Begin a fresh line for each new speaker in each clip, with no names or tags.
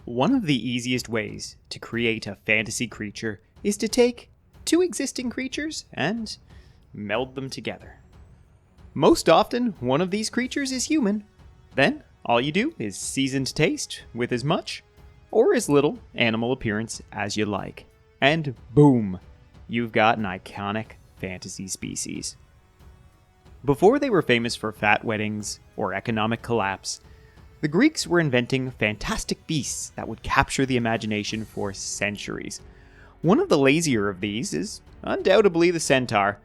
One of the easiest ways to create a fantasy creature is to take two existing creatures and meld them together. Most often, one of these creatures is human. Then, all you do is season to taste with as much or as little animal appearance as you like. And boom, you've got an iconic fantasy species. Before they were famous for fat weddings or economic collapse, the Greeks were inventing fantastic beasts that would capture the imagination for centuries. One of the lazier of these is undoubtedly the Centaur,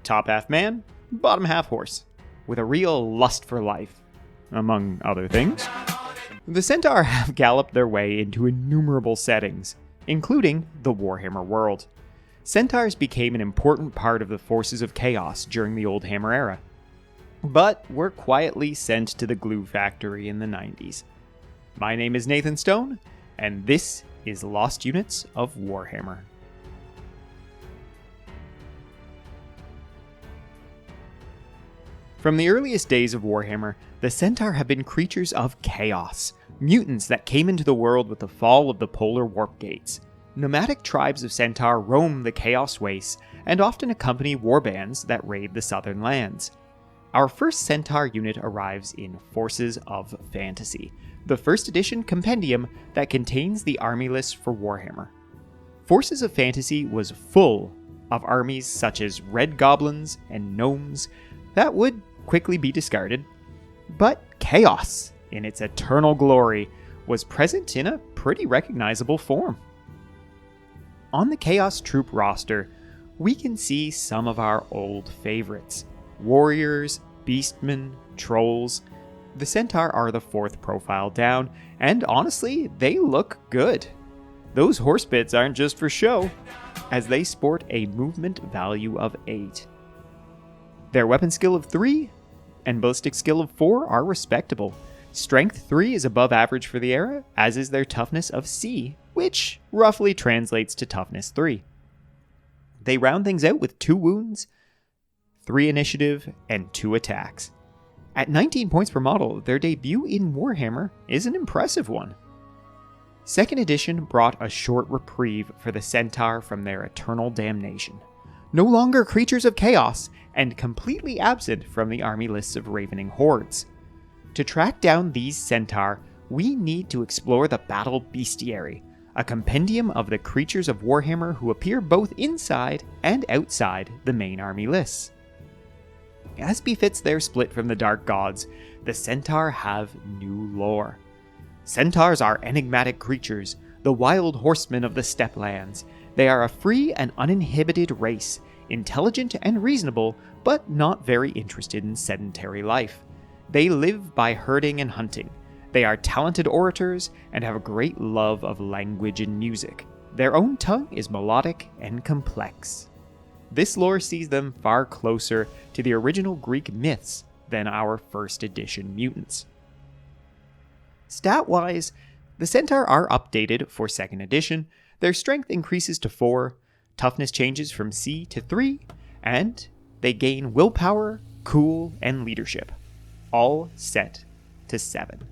top half man, bottom half horse, with a real lust for life, among other things. The Centaur have galloped their way into innumerable settings, including the Warhammer world. Centaurs became an important part of the forces of chaos during the Old Hammer era, but were quietly sent to the glue factory in the 90s. My name is Nathan Stone, and this is Lost Units of Warhammer. From the earliest days of Warhammer, the Centaur have been creatures of chaos, mutants that came into the world with the fall of the polar warp gates. Nomadic tribes of Centaur roam the Chaos Wastes and often accompany warbands that raid the southern lands. Our first Centaur unit arrives in Forces of Fantasy, the first edition compendium that contains the army list for Warhammer. Forces of Fantasy was full of armies such as red goblins and gnomes that would quickly be discarded, but chaos, in its eternal glory, was present in a pretty recognizable form. On the Chaos Troop roster, we can see some of our old favorites. Warriors, beastmen, trolls. The Centaur are the fourth profile down, and honestly, they look good. Those horse bits aren't just for show, as they sport a movement value of 8. Their weapon skill of 3 and ballistic skill of 4 are respectable. Strength 3 is above average for the era, as is their toughness of C, which roughly translates to toughness 3. They round things out with 2 wounds, 3 initiative, and 2 attacks. At 19 points per model, their debut in Warhammer is an impressive one. Second edition brought a short reprieve for the Centaur from their eternal damnation. No longer creatures of chaos, and completely absent from the army lists of ravening hordes. To track down these Centaur, we need to explore the Battle Bestiary, a compendium of the creatures of Warhammer who appear both inside and outside the main army lists. As befits their split from the Dark Gods, the Centaur have new lore. Centaurs are enigmatic creatures, the wild horsemen of the steppe lands. They are a free and uninhibited race, intelligent and reasonable, but not very interested in sedentary life. They live by herding and hunting. They are talented orators and have a great love of language and music. Their own tongue is melodic and complex. This lore sees them far closer to the original Greek myths than our first edition mutants. Stat-wise, the Centaur are updated for second edition. Their strength increases to 4, toughness changes from C to 3, and they gain willpower, cool, and leadership, all set to 7.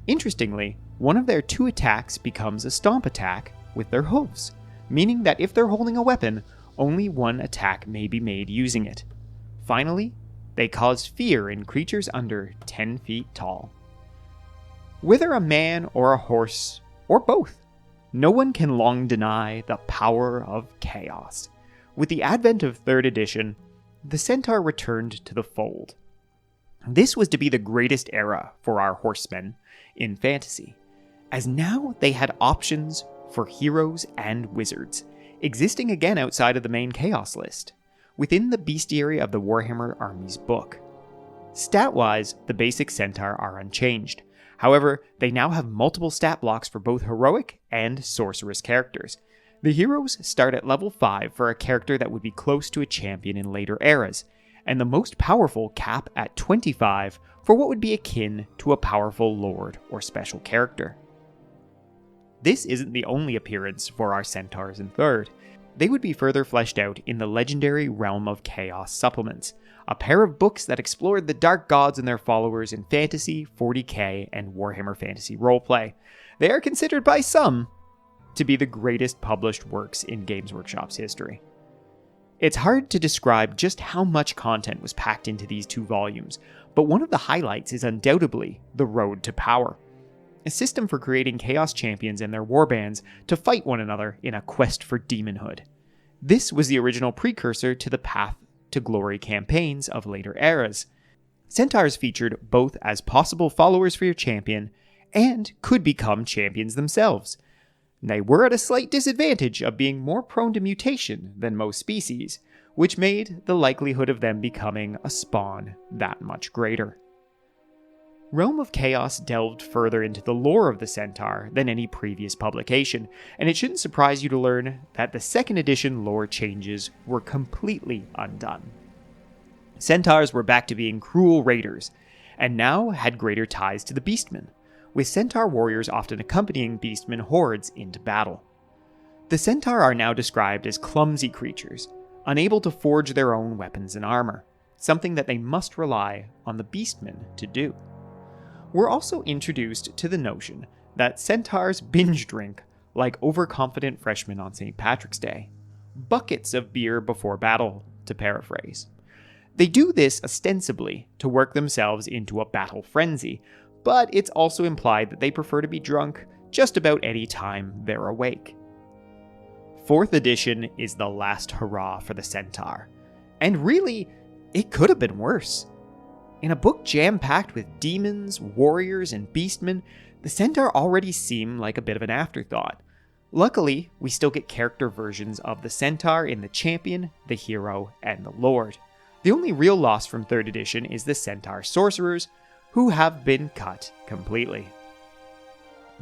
Interestingly, one of their 2 attacks becomes a stomp attack with their hooves, meaning that if they're holding a weapon, only 1 attack may be made using it. Finally, they cause fear in creatures under 10 feet tall. Whether a man or a horse, or both, no one can long deny the power of chaos. With the advent of 3rd edition, the Centaur returned to the fold. This was to be the greatest era for our horsemen in fantasy, as now they had options for heroes and wizards, existing again outside of the main chaos list, within the bestiary of the Warhammer Armies book. Stat-wise, the basic Centaur are unchanged. However, they now have multiple stat blocks for both heroic and sorceress characters. The heroes start at level 5 for a character that would be close to a champion in later eras, and the most powerful cap at 25 for what would be akin to a powerful lord or special character. This isn't the only appearance for our Centaurs in 3rd. They would be further fleshed out in the legendary Realm of Chaos supplements, a pair of books that explored the Dark Gods and their followers in Fantasy, 40k, and Warhammer Fantasy Roleplay. they are considered by some to be the greatest published works in Games Workshop's history. It's hard to describe just how much content was packed into these 2 volumes, but one of the highlights is undoubtedly the Road to Power, a system for creating Chaos Champions and their warbands to fight one another in a quest for demonhood. This was the original precursor to the Path to Glory campaigns of later eras. Centaurs featured both as possible followers for your champion and could become champions themselves. They were at a slight disadvantage of being more prone to mutation than most species, which made the likelihood of them becoming a spawn that much greater. Realm of Chaos delved further into the lore of the Centaur than any previous publication, and it shouldn't surprise you to learn that the 2nd edition lore changes were completely undone. Centaurs were back to being cruel raiders, and now had greater ties to the Beastmen, with Centaur warriors often accompanying Beastmen hordes into battle. The Centaur are now described as clumsy creatures, unable to forge their own weapons and armor, something that they must rely on the Beastmen to do. We're also introduced to the notion that Centaurs binge drink like overconfident freshmen on St. Patrick's Day. Buckets of beer before battle, to paraphrase. They do this ostensibly to work themselves into a battle frenzy, but it's also implied that they prefer to be drunk just about any time they're awake. 4th edition is the last hurrah for the Centaur, and really, it could have been worse. In a book jam-packed with demons, warriors, and beastmen, the Centaur already seem like a bit of an afterthought. Luckily, we still get character versions of the Centaur in the Champion, the Hero, and the Lord. The only real loss from 3rd edition is the Centaur Sorcerers, who have been cut completely.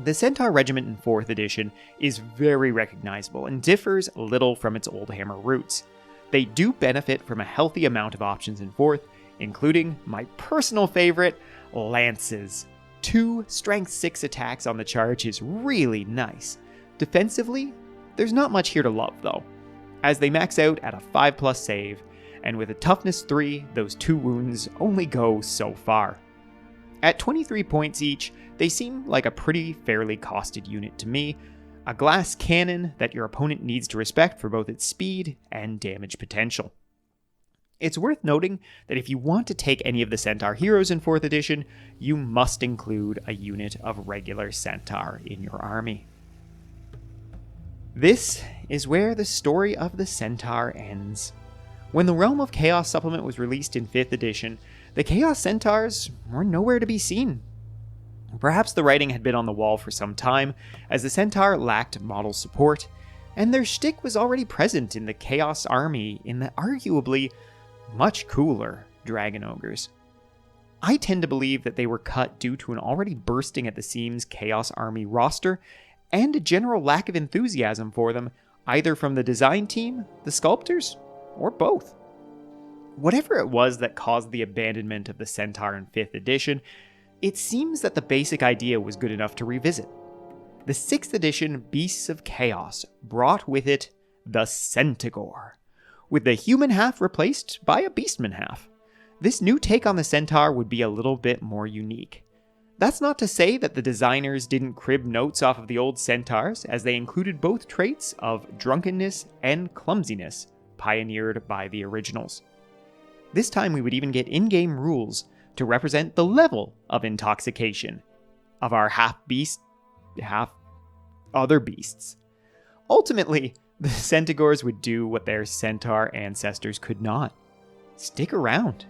The Centaur Regiment in 4th edition is very recognizable and differs little from its Oldhammer roots. They do benefit from a healthy amount of options in 4th, including my personal favorite, Lances. 2 Strength 6 attacks on the charge is really nice. Defensively, there's not much here to love though, as they max out at a 5+ save, and with a Toughness 3, those 2 wounds only go so far. At 23 points each, they seem like a pretty fairly costed unit to me, a glass cannon that your opponent needs to respect for both its speed and damage potential. It's worth noting that if you want to take any of the Centaur heroes in 4th edition, you must include a unit of regular Centaur in your army. This is where the story of the Centaur ends. When the Realm of Chaos supplement was released in 5th edition, the Chaos Centaurs were nowhere to be seen. Perhaps the writing had been on the wall for some time, as the Centaur lacked model support, and their shtick was already present in the Chaos army in the arguably much cooler Dragon Ogres. I tend to believe that they were cut due to an already bursting at the seams Chaos Army roster, and a general lack of enthusiasm for them, either from the design team, the sculptors, or both. Whatever it was that caused the abandonment of the Centaur in 5th edition, it seems that the basic idea was good enough to revisit. The 6th edition Beasts of Chaos brought with it the Centaur, with the human half replaced by a beastman half. This new take on the Centaur would be a little bit more unique. That's not to say that the designers didn't crib notes off of the old Centaurs, as they included both traits of drunkenness and clumsiness, pioneered by the originals. This time we would even get in-game rules to represent the level of intoxication of our half-beast, half-other beasts. Ultimately, the Centaurs would do what their Centaur ancestors could not: stick around.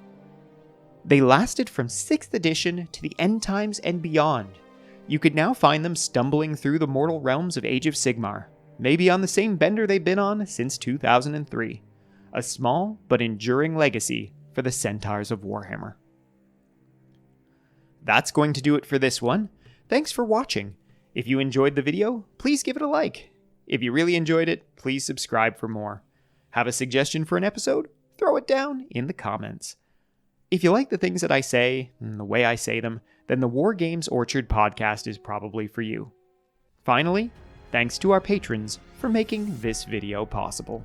They lasted from 6th edition to the end times and beyond. You could now find them stumbling through the mortal realms of Age of Sigmar, maybe on the same bender they've been on since 2003. A small but enduring legacy for the Centaurs of Warhammer. That's going to do it for this one. Thanks for watching. If you enjoyed the video, please give it a like. If you really enjoyed it, please subscribe for more. Have a suggestion for an episode? Throw it down in the comments. If you like the things that I say, and the way I say them, then the War Games Orchard podcast is probably for you. Finally, thanks to our patrons for making this video possible.